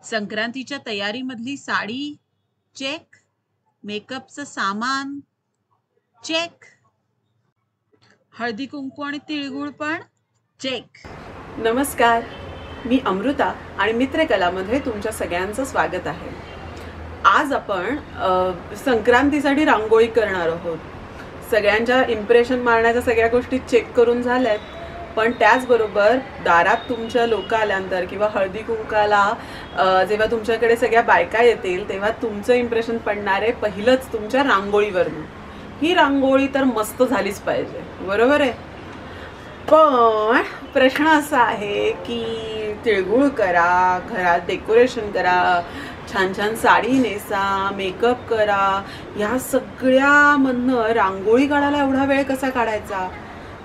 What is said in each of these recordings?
संक्रांतीच्या तयारीमधली साडी चेक, मेकअपचं सामान चेक, हळदी कुंकू आणि तिळगुळ पण चेक. नमस्कार, मी अमृता आणि मित्रकलामध्ये तुमच्या सगळ्यांचं स्वागत आहे. आज आपण संक्रांतीसाठी रांगोळी करणार आहोत. सगळ्यांच्या इम्प्रेशन मारण्याच्या सगळ्या गोष्टी चेक करून झाल्यात, पण त्याचबरोबर दारात तुमच्या लोक आल्यानंतर किंवा हळदी कुंकाला जेव्हा तुमच्याकडे सगळ्या बायका येतील तेव्हा तुमचं इम्प्रेशन पडणार आहे पहिलंच तुमच्या रांगोळीवरनं. ही रांगोळी तर मस्त झालीच पाहिजे, बरोबर आहे. पण प्रश्न असा आहे की तिळगुळ करा, घरात डेकोरेशन करा, छान छान साडी नेसा, मेकअप करा, ह्या सगळ्यामधनं रांगोळी काढायला एवढा वेळ कसा काढायचा?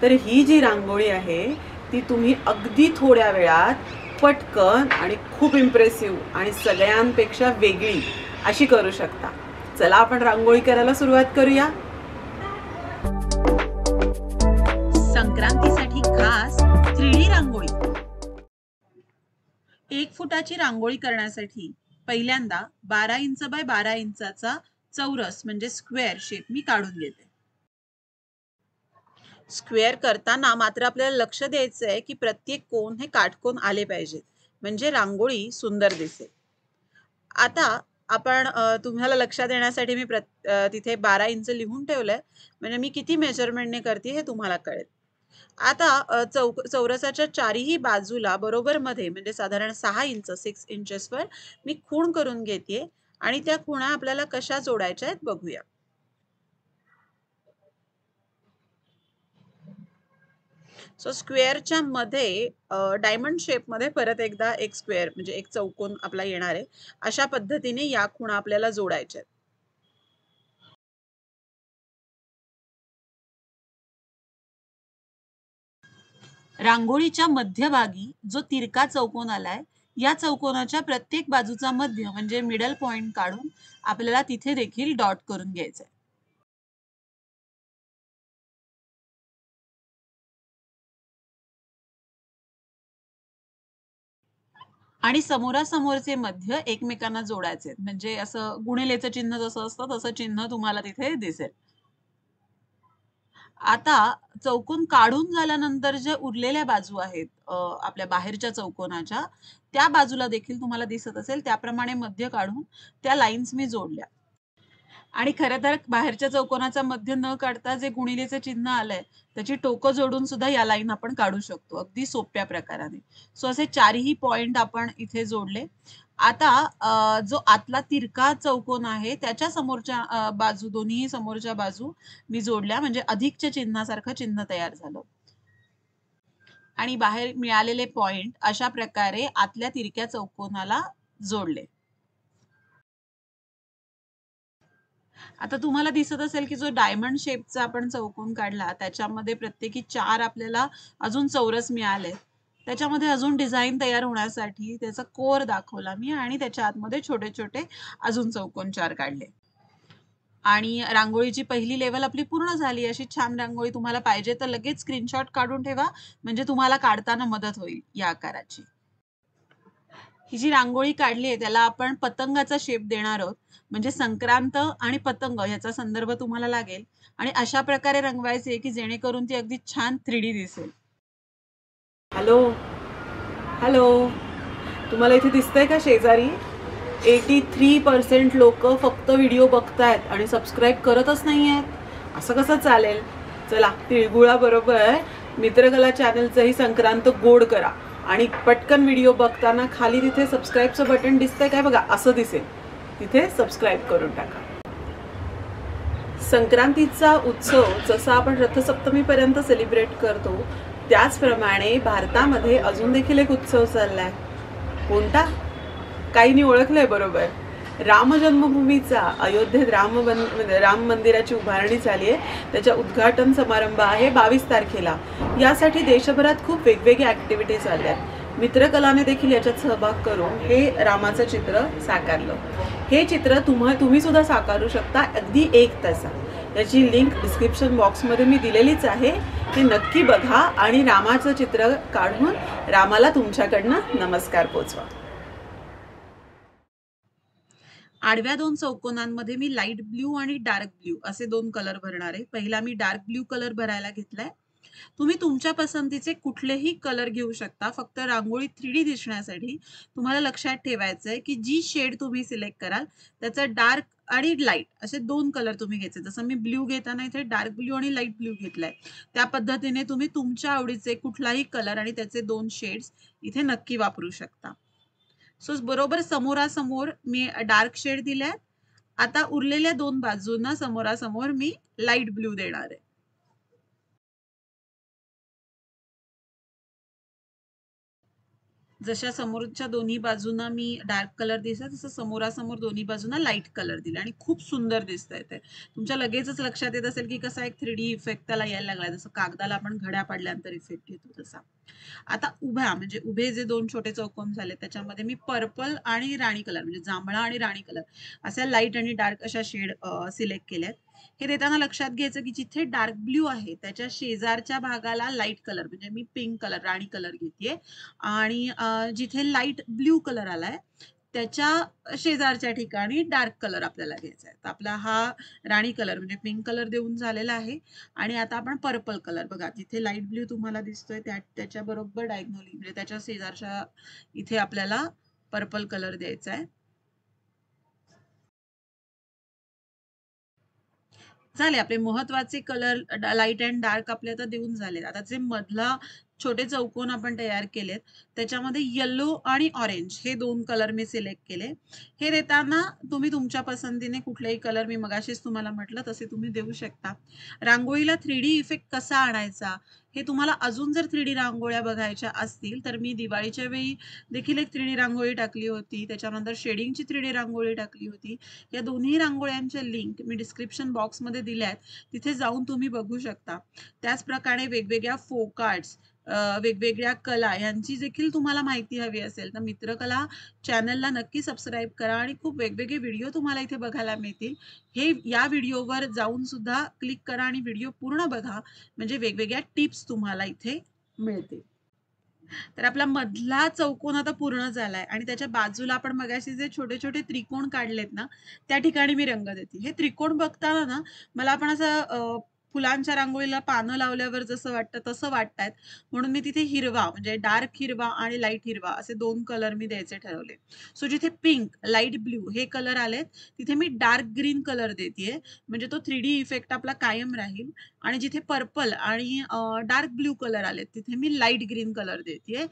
तर ही जी रांगोळी आहे ती तुम्ही अगदी थोड्या वेळात पटकन आणि खूप इम्प्रेसिव्ह आणि सगळ्यांपेक्षा वेगळी अशी करू शकता. चला आपण रांगोळी करायला सुरुवात करूया. संक्रांतीसाठी खास 3D रांगोळी. 1 फुटाची रांगोळी करण्यासाठी पहिल्यांदा 12 इंच बाय 12 इंचाचा चौरस म्हणजे स्क्वेअर शेप मी काढून घेते. स्क्वेअर करताना मात्र आपल्याला लक्ष द्यायचं आहे की प्रत्येक कोन हे काटकोन आले पाहिजेत, म्हणजे रांगोळी सुंदर दिसेल. आता आपण तुम्हाला लक्षात येण्यासाठी मी तिथे 12 इंच लिहून ठेवलंय, म्हणजे मी किती मेजरमेंटने करते हे तुम्हाला कळेल. आता चौरसाच्या चारही बाजूला बरोबर मध्ये म्हणजे साधारण 6 इंच 6 इंचेसवर मी खूण करून घेते आणि त्या खुणा आपल्याला कशा जोडायच्या आहेत बघूया. सो स्क्वेअरच्या मध्ये डायमंड शेप मध्ये परत एकदा एक स्क्वेअर म्हणजे एक चौकोन आपला येणार आहे. अशा पद्धतीने या खुणा आपल्याला जोडायच्या आहेत. रांगोळीच्या मध्यभागी जो तिरका चौकोन आलाय या चौकोनाच्या प्रत्येक बाजूचा मध्य म्हणजे मिडल पॉइंट काढून आपल्याला तिथे देखील डॉट करून घ्यायचंय. आणि समोरासमोरचे मध्य एकमेकांना जोडायचे, म्हणजे असं गुणिलेचं चिन्ह जसं असतं तसं चिन्ह तुम्हाला तिथे दिसेल. आता चौकोन काढून झाल्यानंतर जे उरलेल्या बाजू आहेत आपल्या बाहेरच्या चौकोनाच्या त्या बाजूला देखील तुम्हाला दिसत असेल त्याप्रमाणे मध्य काढून त्या लाईन्स मी जोडल्या. आणि खरं तर बाहेरच्या चौकोनाचा मध्य न काढता जे गुणिलेचं चिन्ह आलंय त्याची टोकं जोडून सुद्धा या लाईन आपण काढू शकतो अगदी सोप्या प्रकाराने. सो असे चारही पॉइंट आपण इथे जोडले. आता जो आतला तिरका चौकोन आहे त्याच्या समोरच्या बाजू दोन्ही समोरच्या बाजू मी जोडल्या, म्हणजे अधिकच्या चिन्हासारखं चिन्ह तयार झालं. आणि बाहेर मिळालेले पॉइंट अशा प्रकारे आतल्या तिरक्या चौकोनाला जोडले. आता तुम्हाला दिसत असेल की जो डायमंड शेपचा आपण चौकोन काढला त्याच्यामध्ये प्रत्येकी 4 आपल्याला अजून चौरस मिळाले. त्याच्यामध्ये अजून डिझाईन तयार होण्यासाठी त्याचा कोर दाखवला मी आणि त्याच्या आतमध्ये छोटे छोटे अजून चौकोन 4 काढले. आणि रांगोळीची पहिली लेवल आपली पूर्ण झाली. अशी छान रांगोळी तुम्हाला पाहिजे तर लगेच स्क्रीनशॉट काढून ठेवा, म्हणजे तुम्हाला काढताना मदत होईल या आकाराची. ही जी रांगोळी काढली आहे त्याला आपण पतंगाचा शेप देणार आहोत, म्हणजे संक्रांत आणि पतंग याचा संदर्भ तुम्हाला लागेल. आणि अशा प्रकारे रंगवायचे की जेणेकरून ती अगदी छान 3D दिसेल. हॅलो हॅलो, तुम्हाला इथे दिसतंय का शेजारी 83% लोक फक्त व्हिडिओ बघतायत आणि सबस्क्राईब करतच नाही आहेत. असं कसं चालेल? चला तिळगुळाबरोबर मित्रकला चॅनलचंही संक्रांत गोड करा आणि पटकन व्हिडिओ बघताना खाली तिथे सबस्क्राईबचं बटन दिसतंय काय बघा, असं दिसेल, तिथे सबस्क्राईब करून टाका. संक्रांतीचा उत्सव जसा आपण रथसप्तमीपर्यंत सेलिब्रेट करतो त्याचप्रमाणे भारतामध्ये अजून देखील एक उत्सव चाललाय. कोणता? काहींनी ओळखलंय बरोबर. राम जन्मभूमीचा अयोध्येत राम मंदिराची उभारणी झाली आहे. त्याच्या उद्घाटन समारंभ आहे 22 तारखेला. यासाठी देशभरात खूप वेगवेगळ्या ऍक्टिव्हिटीज आल्या. मित्रकलाने देखील याच्यात सहभाग करून हे रामाचं चित्र साकारलं. हे चित्र तुम्ही सुद्धा साकारू शकता अगदी 1 तासात. याची लिंक डिस्क्रिप्शन बॉक्समध्ये मी दिलेलीच आहे. ते नक्की बघा आणि रामाचं चित्र काढून रामाला तुमच्याकडनं नमस्कार पोचवा. आडव्या 2 चौकोनांमध्ये मी लाईट ब्ल्यू आणि डार्क ब्ल्यू असे 2 कलर भरणार आहे. पहिला मी डार्क ब्ल्यू कलर भरायला घेतलाय. तुम्ही तुमच्या पसंतीचे कुठलेही कलर घेऊ शकता. फक्त रांगोळी 3D दिसण्यासाठी तुम्हाला लक्षात ठेवायचं आहे, की जी शेड तुम्ही सिलेक्ट कराल त्याचं डार्क आणि लाईट असे 2 कलर तुम्ही घ्यायचे. जसं मी ब्ल्यू घेताना इथे डार्क ब्ल्यू आणि लाईट ब्ल्यू घेतलाय. त्या पद्धतीने तुम्ही तुमच्या आवडीचे कुठलाही कलर आणि त्याचे 2 शेड्स इथे नक्की वापरू शकता. सो बरोबर समोरासमोर मी डार्क शेड दिलाय. आता उरलेल्या 2 बाजूंना समोरासमोर मी लाईट ब्ल्यू देणार आहे. जशा समोरच्या दोन्ही बाजूंना मी डार्क कलर दिसला, तसं समोरासमोर दोन्ही बाजूंना लाईट कलर दिला आणि खूप सुंदर दिसतंय ते. तुमच्या लगेचच लक्षात येत असेल, की कसा एक 3D इफेक्ट त्याला यायला लागलाय. जसं कागदाला आपण घड्या पाडल्यानंतर इफेक्ट येतो तसा. आता उभ्या म्हणजे उभे जे 2 छोटे चौकोन झाले त्याच्यामध्ये मी पर्पल आणि राणी कलर म्हणजे जांभळा आणि राणी कलर अशा लाईट आणि डार्क अशा शेड सिलेक्ट केल्यात. हे देताना लक्षात घ्यायचं, की जिथे डार्क ब्ल्यू आहे त्याच्या शेजारच्या भागाला लाईट कलर म्हणजे मी पिंक कलर, राणी कलर घेतेय आणि जिथे लाईट ब्ल्यू कलर आलाय त्याच्या शेजारच्या ठिकाणी डार्क कलर आपल्याला घ्यायचा आहे. तर आपला हा राणी कलर म्हणजे पिंक कलर देऊन झालेला आहे आणि आता आपण पर्पल कलर बघा जिथे लाईट ब्ल्यू तुम्हाला दिसतोय त्याच्या बरोबर डायगोनली म्हणजे त्याच्या शेजारच्या इथे आपल्याला पर्पल कलर द्यायचा आहे. झाले आपले महत्वाचे कलर लाईट अँड डार्क आपले आता देऊन झाले. आता जे मधला छोटे चौकोन आपण तयार केलेत त्याच्यामध्ये येलो आणि ऑरेंज हे 2 कलर मी सिलेक्ट केले. हे देताना तुम्ही तुमच्या पसंतीने कुठलेही कलर मी मगाशीच तुम्हाला म्हटलं तसे तुम्ही देऊ शकता. रांगोळीला 3D इफेक्ट कसा आणायचा हे तुम्हाला अजून जर 3D रांगोळ्या बघायच्या असतील तर मी दिवाळीच्या वेळी देखील एक 3D रांगोळी टाकली होती. त्याच्यानंतर शेडिंगची 3D रांगोळी टाकली होती. या दोन्ही रांगोळ्यांच्या लिंक मी डिस्क्रिप्शन बॉक्समध्ये दिल्या आहेत. तिथे जाऊन तुम्ही बघू शकता. त्याचप्रकारे वेगवेगळ्या फोक आर्ट्स वेगवेगळ्या कला यांची देखील तुम्हाला माहिती हवी असेल तर मित्रकला चॅनलला नक्की सबस्क्राईब करा आणि खूप वेगवेगळे व्हिडिओ तुम्हाला इथे बघायला मिळतील. हे या व्हिडिओवर जाऊन सुद्धा क्लिक करा आणि व्हिडिओ पूर्ण बघा म्हणजे वेगवेगळ्या टिप्स तुम्हाला इथे मिळतील. तर आपला मधला चौकोन आता पूर्ण झालाय आणि त्याच्या बाजूला आपण मगाशी जे छोटे छोटे त्रिकोण काढलेत ना त्या ठिकाणी मी रंग देते. हे त्रिकोण बघताना ना मला आपण असं फुलांच्या रांगोळीला पानं लावल्यावर जसं वाटतं तसं वाटतायत म्हणून मी तिथे हिरवा म्हणजे डार्क हिरवा आणि लाईट हिरवा असे 2 कलर मी द्यायचे ठरवले. सो जिथे पिंक लाईट ब्ल्यू हे कलर आलेत तिथे मी डार्क ग्रीन कलर देतेय म्हणजे तो 3D इफेक्ट आपला कायम राहील आणि जिथे पर्पल आणि डार्क ब्लू कलर आलेत तिथे मी लाईट ग्रीन कलर देतेय.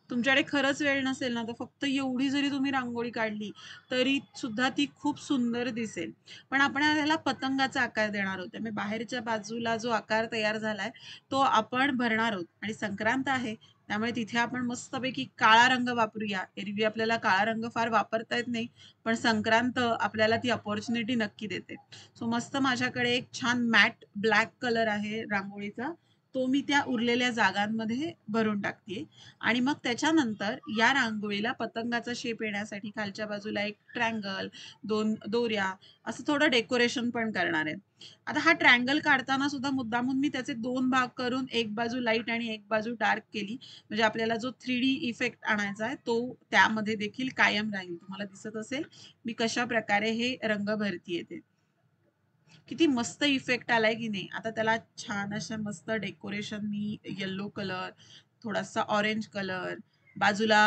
तुमच्याकडे खरंच वेळ नसेल ना तर फक्त एवढी जरी तुम्ही रांगोळी काढली तरी सुद्धा ती खूप सुंदर दिसेल. पण आपण याला पतंगाचा आकार देणार आहोत. त्यामुळे बाहेरच्या बाजूला जो आकार तयार झालाय तो आपण भरणार आहोत आणि संक्रांत आहे त्यामुळे तिथे आपण मस्तपैकी काळा रंग वापरूया. एरवी आपल्याला काळा रंग फार वापरता येत नाही पण संक्रांत आपल्याला ती अपॉर्च्युनिटी नक्की देते. सो मस्त माझ्याकडे एक छान मॅट ब्लॅक कलर आहे रांगोळीचा तो मी त्या उरलेल्या जागांमध्ये भरून टाकते आणि मग त्याच्यानंतर या रांगोळीला पतंगाचा शेप येण्यासाठी खालच्या बाजूला एक ट्रँगल 2 दोऱ्या असं थोडं डेकोरेशन पण करणार आहे. आता हा ट्रँगल काढताना सुद्धा मुद्दामून मी त्याचे 2 भाग करून एक बाजू लाईट आणि एक बाजू डार्क केली म्हणजे आपल्याला जो 3D इफेक्ट आणायचा आहे तो त्यामध्ये देखील कायम राहील. तुम्हाला दिसत असेल मी कशा प्रकारे हे रंग भरतीये ते. किती मस्त इफेक्ट आलाय की नाही. आता त्याला छान अशा मस्त डेकोरेशन मी येलो कलर थोडासा ऑरेंज कलर बाजूला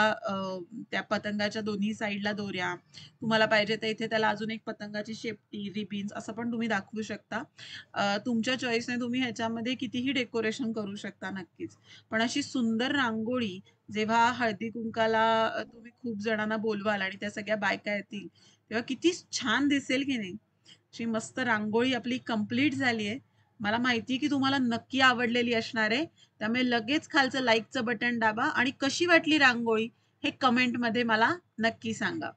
त्या पतंगाच्या दोन्ही साईडला दोऱ्या तुम्हाला पाहिजे तर इथे त्याला अजून एक पतंगाची शेपटी रिबिन्स असं पण तुम्ही दाखवू शकता. तुमच्या चॉईसने तुम्ही ह्याच्यामध्ये कितीही डेकोरेशन करू शकता नक्कीच. पण अशी सुंदर रांगोळी जेव्हा हळदी कुंकाला तुम्ही खूप जणांना बोलवाल आणि त्या सगळ्या बायका येतील तेव्हा किती छान दिसेल की नाही. अशी मस्त रांगोळी आपली कंप्लीट झाली आहे. मला माहिती आहे की तुम्हाला नक्की आवडलेली असणार आहे. त्यामुळे लगेच खालचं लाईकचं बटन दाबा आणि कशी वाटली रांगोळी हे कमेंटमध्ये मला नक्की सांगा.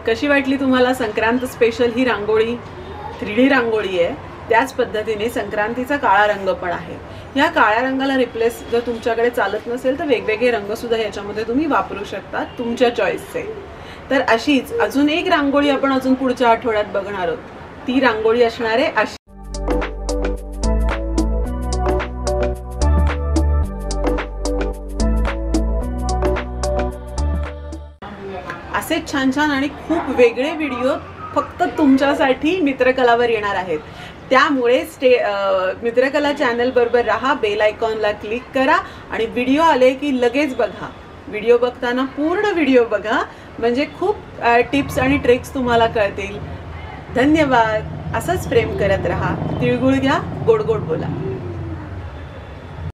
कशी वाटली तुम्हाला संक्रांत स्पेशल ही रांगोळी? 3D रांगोळी आहे त्याच पद्धतीने संक्रांतीचा काळा रंग पण आहे. या काळ्या रंगाला रिप्लेस जर तुमच्याकडे चालत नसेल तर वेगवेगळे रंग सुद्धा याच्यामध्ये तुम्ही वापरू शकता तुमच्या चॉईसचे. तर अशीच अजून एक रांगोळी आपण अजून पुढच्या आठवड्यात बघणार आहोत. ती रांगोळी असणार आहे अशी. असे छान छान आणि खूप वेगळे व्हिडिओ फक्त तुमच्यासाठी मित्रकलावर येणार आहेत. त्यामुळे मित्रकला चॅनल बरोबर राहा, बेल आयकॉनला क्लिक करा आणि व्हिडिओ आले की लगेच बघा. व्हिडिओ बघताना पूर्ण व्हिडिओ बघा, म्हणजे खूप टिप्स आणि ट्रिक्स तुम्हाला कळतील. धन्यवाद. असंच प्रेम करत राहा. तिळगुळ घ्या, गोड गोड बोला.